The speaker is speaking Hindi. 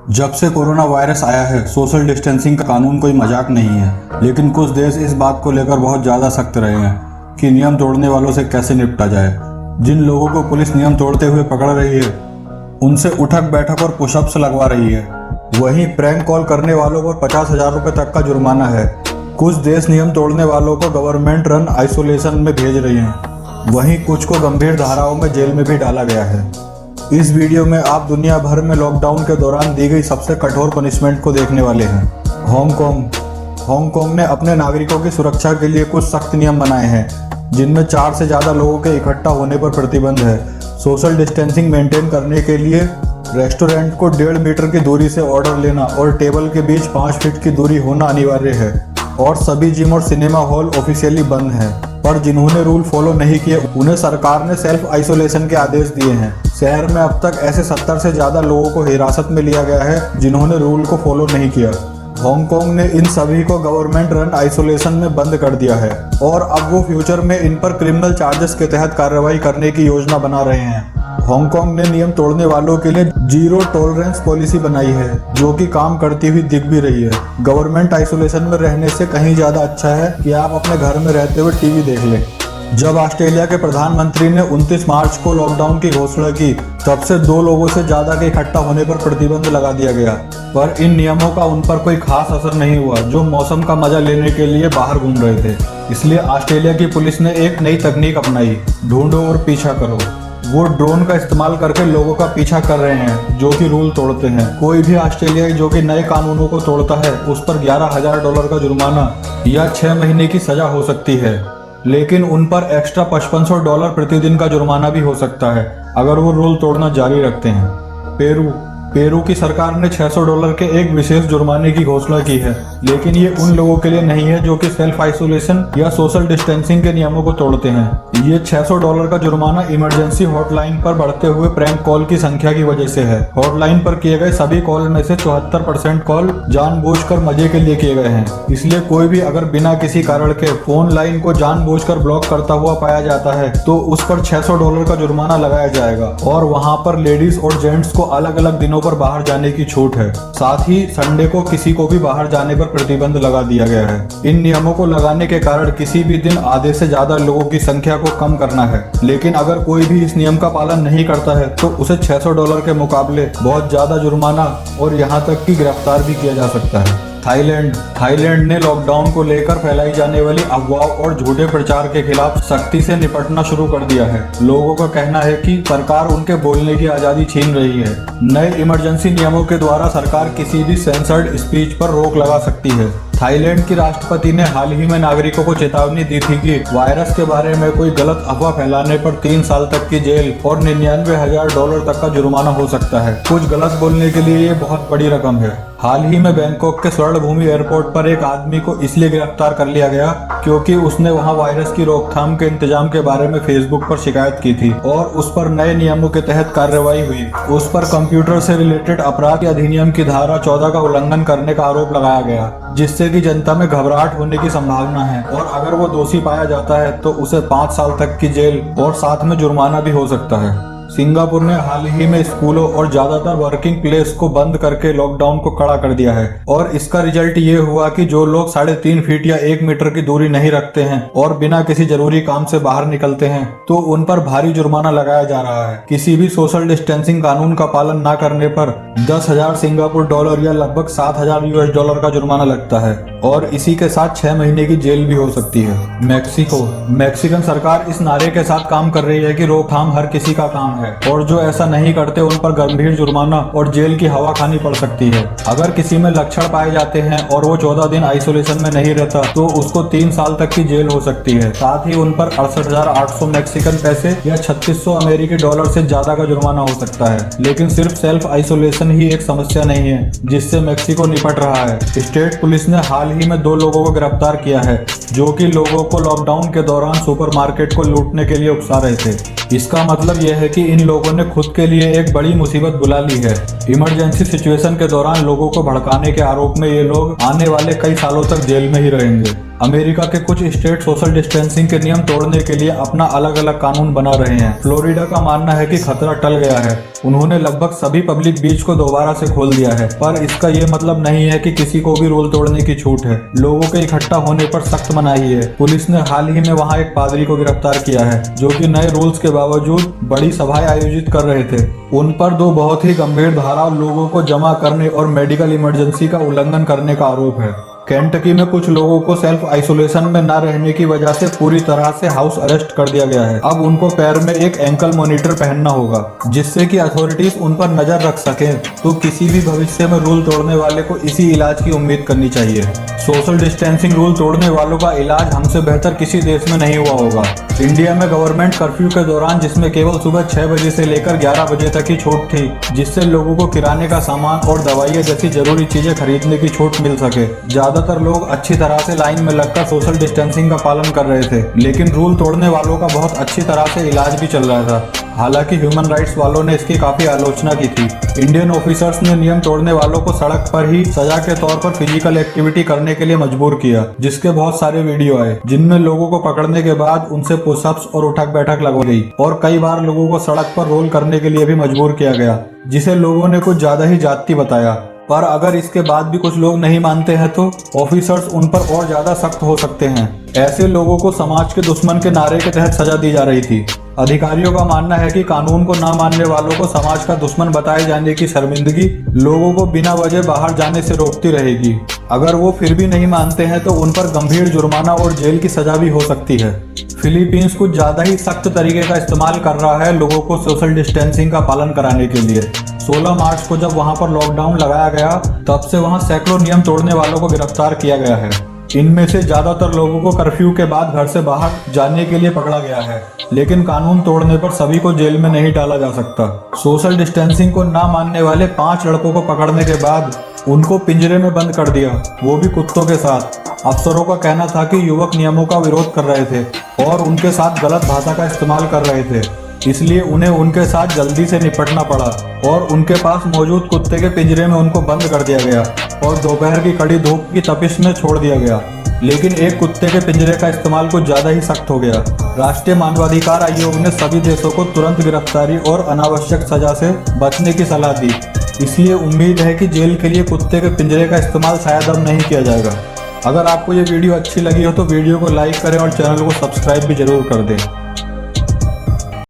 जब से कोरोना वायरस आया है, सोशल डिस्टेंसिंग का कानून कोई मजाक नहीं है। लेकिन कुछ देश इस बात को लेकर बहुत ज़्यादा सख्त रहे हैं कि नियम तोड़ने वालों से कैसे निपटा जाए। जिन लोगों को पुलिस नियम तोड़ते हुए पकड़ रही है, उनसे उठक बैठक और पुशअप्स लगवा रही है। वहीं प्रैंक कॉल करने वालों पर 50,000 रुपये तक का जुर्माना है। कुछ देश नियम तोड़ने वालों को गवर्नमेंट रन आइसोलेशन में भेज रही हैं। वहीं कुछ को गंभीर धाराओं में जेल में भी डाला गया है। इस वीडियो में आप दुनिया भर में लॉकडाउन के दौरान दी गई सबसे कठोर पनिशमेंट को देखने वाले हैं। हांगकांग ने अपने नागरिकों की सुरक्षा के लिए कुछ सख्त नियम बनाए हैं, जिनमें 4 से ज़्यादा लोगों के इकट्ठा होने पर प्रतिबंध है। सोशल डिस्टेंसिंग मेंटेन करने के लिए रेस्टोरेंट को 1.5 मीटर की दूरी से ऑर्डर लेना और टेबल के बीच 5 फीट की दूरी होना अनिवार्य है। और सभी जिम और सिनेमा हॉल ऑफिशियली बंद हैं। पर जिन्होंने रूल फॉलो नहीं किए, उन्हें सरकार ने सेल्फ आइसोलेशन के आदेश दिए हैं। शहर में अब तक ऐसे 70 से ज़्यादा लोगों को हिरासत में लिया गया है जिन्होंने रूल को फॉलो नहीं किया। हांगकांग ने इन सभी को गवर्नमेंट रन आइसोलेशन में बंद कर दिया है और अब वो फ्यूचर में इन पर क्रिमिनल चार्जेस के तहत कार्रवाई करने की योजना बना रहे हैं। हांगकांग ने नियम तोड़ने वालों के लिए जीरो टॉलरेंस पॉलिसी बनाई है, जो कि काम करती हुई दिख भी रही है। गवर्नमेंट आइसोलेशन में रहने से कहीं ज़्यादा अच्छा है कि आप अपने घर में रहते हुए टीवी देख लें। जब ऑस्ट्रेलिया के प्रधानमंत्री ने 29 मार्च को लॉकडाउन की घोषणा की, तब से 2 लोगों से ज़्यादा के इकट्ठा होने पर प्रतिबंध लगा दिया गया। पर इन नियमों का उन पर कोई खास असर नहीं हुआ, जो मौसम का मजा लेने के लिए बाहर घूम रहे थे। इसलिए ऑस्ट्रेलिया की पुलिस ने एक नई तकनीक अपनाई, ढूंढो और पीछा करो। वो ड्रोन का इस्तेमाल करके लोगों का पीछा कर रहे हैं जो कि रूल तोड़ते हैं। कोई भी ऑस्ट्रेलियाई जो कि नए कानूनों को तोड़ता है, उस पर $11,000 का जुर्माना या 6 महीने की सजा हो सकती है। लेकिन उन पर एक्स्ट्रा $5500 प्रतिदिन का जुर्माना भी हो सकता है अगर वो रूल तोड़ना जारी रखते हैं। पेरू की सरकार ने $600 के एक विशेष जुर्माने की घोषणा की है, लेकिन ये उन लोगों के लिए नहीं है जो कि सेल्फ आइसोलेशन या सोशल डिस्टेंसिंग के नियमों को तोड़ते हैं। ये $600 का जुर्माना इमरजेंसी हॉटलाइन पर बढ़ते हुए प्रैंक कॉल की संख्या की वजह से है। हॉटलाइन पर किए गए सभी कॉल में से 74% कॉल जानबूझकर मजे के लिए किए गए हैं। इसलिए कोई भी अगर बिना किसी कारण के फोन लाइन को जानबूझकर ब्लॉक करता हुआ पाया जाता है, तो उस पर $600 का जुर्माना लगाया जाएगा। और वहाँ पर लेडीज और जेंट्स को अलग अलग दिनों पर बाहर जाने की छूट है। साथ ही संडे को किसी को भी बाहर जाने पर प्रतिबंध लगा दिया गया है। इन नियमों को लगाने के कारण किसी भी दिन आधे से ज्यादा लोगों की संख्या को कम करना है। लेकिन अगर कोई भी इस नियम का पालन नहीं करता है, तो उसे $600 के मुकाबले बहुत ज्यादा जुर्माना और यहाँ तक कि गिरफ्तार भी किया जा सकता है। थाईलैंड ने लॉकडाउन को लेकर फैलाई जाने वाली अफवाह और झूठे प्रचार के खिलाफ सख्ती से निपटना शुरू कर दिया है। लोगों का कहना है कि सरकार उनके बोलने की आज़ादी छीन रही है। नए इमरजेंसी नियमों के द्वारा सरकार किसी भी सेंसर्ड स्पीच पर रोक लगा सकती है। थाईलैंड की राष्ट्रपति ने हाल ही में नागरिकों को चेतावनी दी थी कि वायरस के बारे में कोई गलत अफवाह फैलाने पर 3 साल तक की जेल और $99,000 तक का जुर्माना हो सकता है। कुछ गलत बोलने के लिए ये बहुत बड़ी रकम है। हाल ही में बैंकॉक के स्वर्ण भूमि एयरपोर्ट पर एक आदमी को इसलिए गिरफ्तार कर लिया गया क्योंकि उसने वहां वायरस की रोकथाम के इंतजाम के बारे में फेसबुक पर शिकायत की थी और उस पर नए नियमों के तहत कार्रवाई हुई। उस पर कंप्यूटर से रिलेटेड अपराध अधिनियम की धारा 14 का उल्लंघन करने का आरोप लगाया गया, जिससे कि जनता में घबराहट होने की संभावना है। और अगर वो दोषी पाया जाता है तो उसे 5 साल तक की जेल और साथ में जुर्माना भी हो सकता है। सिंगापुर ने हाल ही में स्कूलों और ज्यादातर वर्किंग प्लेस को बंद करके लॉकडाउन को कड़ा कर दिया है और इसका रिजल्ट ये हुआ कि जो लोग 3.5 फीट या 1 मीटर की दूरी नहीं रखते हैं और बिना किसी जरूरी काम से बाहर निकलते हैं, तो उन पर भारी जुर्माना लगाया जा रहा है। किसी भी सोशल डिस्टेंसिंग कानून का पालन न करने पर 10,000 सिंगापुर डॉलर या लगभग $7,000 का जुर्माना लगता है और इसी के साथ 6 महीने की जेल भी हो सकती है। मैक्सिकन सरकार इस नारे के साथ काम कर रही है कि रोकथाम हर किसी का काम है और जो ऐसा नहीं करते उन पर गंभीर जुर्माना और जेल की हवा खानी पड़ सकती है। अगर किसी में लक्षण पाए जाते हैं और वो 14 दिन आइसोलेशन में नहीं रहता, तो उसको 3 साल तक की जेल हो सकती है। साथ ही उन पर 68,800 मैक्सिकन पैसे या $3600 अमेरिकी डॉलर से ज्यादा का जुर्माना हो सकता है। लेकिन सिर्फ सेल्फ आइसोलेशन ही एक समस्या नहीं है जिससे मैक्सिको निपट रहा है। स्टेट पुलिस ने हाल ही में 2 लोगों को गिरफ्तार किया है जो कि लोगों को लॉकडाउन के दौरान सुपरमार्केट को लूटने के लिए उकसा रहे थे। इसका मतलब यह है कि इन लोगों ने खुद के लिए एक बड़ी मुसीबत बुला ली है। इमरजेंसी सिचुएशन के दौरान लोगों को भड़काने के आरोप में ये लोग आने वाले कई सालों तक जेल में ही रहेंगे। अमेरिका के कुछ स्टेट सोशल डिस्टेंसिंग के नियम तोड़ने के लिए अपना अलग अलग कानून बना रहे हैं। फ्लोरिडा का मानना है कि खतरा टल गया है। उन्होंने लगभग सभी पब्लिक बीच को दोबारा से खोल दिया है, पर इसका ये मतलब नहीं है कि किसी को भी रूल तोड़ने की छूट है। लोगों के इकट्ठा होने पर सख्त मनाही है। पुलिस ने हाल ही में वहां एक पादरी को गिरफ्तार किया है, जो कि नए रूल्स के बावजूद बड़ी सभाएं आयोजित कर रहे थे। उन पर 2 बहुत ही गंभीर धाराओं, लोगों को जमा करने और मेडिकल इमरजेंसी का उल्लंघन करने का आरोप है। केंटकी में कुछ लोगों को सेल्फ आइसोलेशन में न रहने की वजह से पूरी तरह से हाउस अरेस्ट कर दिया गया है। अब उनको पैर में एक एंकल मॉनिटर पहनना होगा, जिससे कि अथॉरिटीज उन पर नजर रख सकें। तो किसी भी भविष्य में रूल तोड़ने वाले को इसी इलाज की उम्मीद करनी चाहिए। सोशल डिस्टेंसिंग रूल तोड़ने वालों का इलाज हमसे बेहतर किसी देश में नहीं हुआ होगा। इंडिया में गवर्नमेंट कर्फ्यू के दौरान, जिसमें केवल सुबह 6 बजे से लेकर 11 बजे तक की छूट थी, जिससे लोगों को किराने का सामान और दवाइयाँ जैसी जरूरी चीजें खरीदने की छूट मिल सके। ज्यादातर लोग अच्छी तरह से लाइन में लगकर सोशल डिस्टेंसिंग का पालन कर रहे थे, लेकिन रूल तोड़ने वालों का बहुत अच्छी तरह से इलाज भी चल रहा था। हालांकि ह्यूमन राइट्स वालों ने इसकी काफी आलोचना की थी। इंडियन ऑफिसर्स ने नियम तोड़ने वालों को सड़क पर ही सजा के तौर पर फिजिकल एक्टिविटी करने के लिए मजबूर किया, जिसके बहुत सारे वीडियो आए, जिनमें लोगों को पकड़ने के बाद उनसे पुशअप्स और उठक बैठक लगवाई गई और कई बार लोगों को सड़क पर रोल करने के लिए भी मजबूर किया गया, जिसे लोगों ने कुछ ज्यादा ही जाती बताया। पर अगर इसके बाद भी कुछ लोग नहीं मानते हैं तो ऑफिसर्स उन पर और ज्यादा सख्त हो सकते हैं। ऐसे लोगों को समाज के दुश्मन के नारे के तहत सजा दी जा रही थी। अधिकारियों का मानना है कि कानून को न मानने वालों को समाज का दुश्मन बताए जाने की शर्मिंदगी लोगों को बिना वजह बाहर जाने से रोकती रहेगी। अगर वो फिर भी नहीं मानते हैं तो उन पर गंभीर जुर्माना और जेल की सजा भी हो सकती है। फिलीपींस कुछ ज्यादा ही सख्त तरीके का इस्तेमाल कर रहा है लोगों को सोशल डिस्टेंसिंग का पालन कराने के लिए। 16 मार्च को जब वहां पर लॉकडाउन लगाया गया, तब से वहां सैकड़ों नियम तोड़ने वालों को गिरफ्तार किया गया है। इनमें से ज्यादातर लोगों को कर्फ्यू के बाद घर से बाहर जाने के लिए पकड़ा गया है, लेकिन कानून तोड़ने पर सभी को जेल में नहीं डाला जा सकता। सोशल डिस्टेंसिंग को ना मानने वाले 5 लड़कों को पकड़ने के बाद उनको पिंजरे में बंद कर दिया, वो भी कुत्तों के साथ। अफसरों का कहना था कि युवक नियमों का विरोध कर रहे थे और उनके साथ गलत भाषा का इस्तेमाल कर रहे थे, इसलिए उन्हें उनके साथ जल्दी से निपटना पड़ा और उनके पास मौजूद कुत्ते के पिंजरे में उनको बंद कर दिया गया और दोपहर की कड़ी धूप की तपिश में छोड़ दिया गया। लेकिन एक कुत्ते के पिंजरे का इस्तेमाल कुछ ज्यादा ही सख्त हो गया। राष्ट्रीय मानवाधिकार आयोग ने सभी देशों को तुरंत गिरफ्तारी और अनावश्यक सजा से बचने की सलाह दी। इसलिए उम्मीद है कि जेल के लिए कुत्ते के पिंजरे का इस्तेमाल शायद अब नहीं किया जाएगा। अगर आपको ये वीडियो अच्छी लगी हो तो वीडियो को लाइक करें और चैनल को सब्सक्राइब भी जरूर कर दें।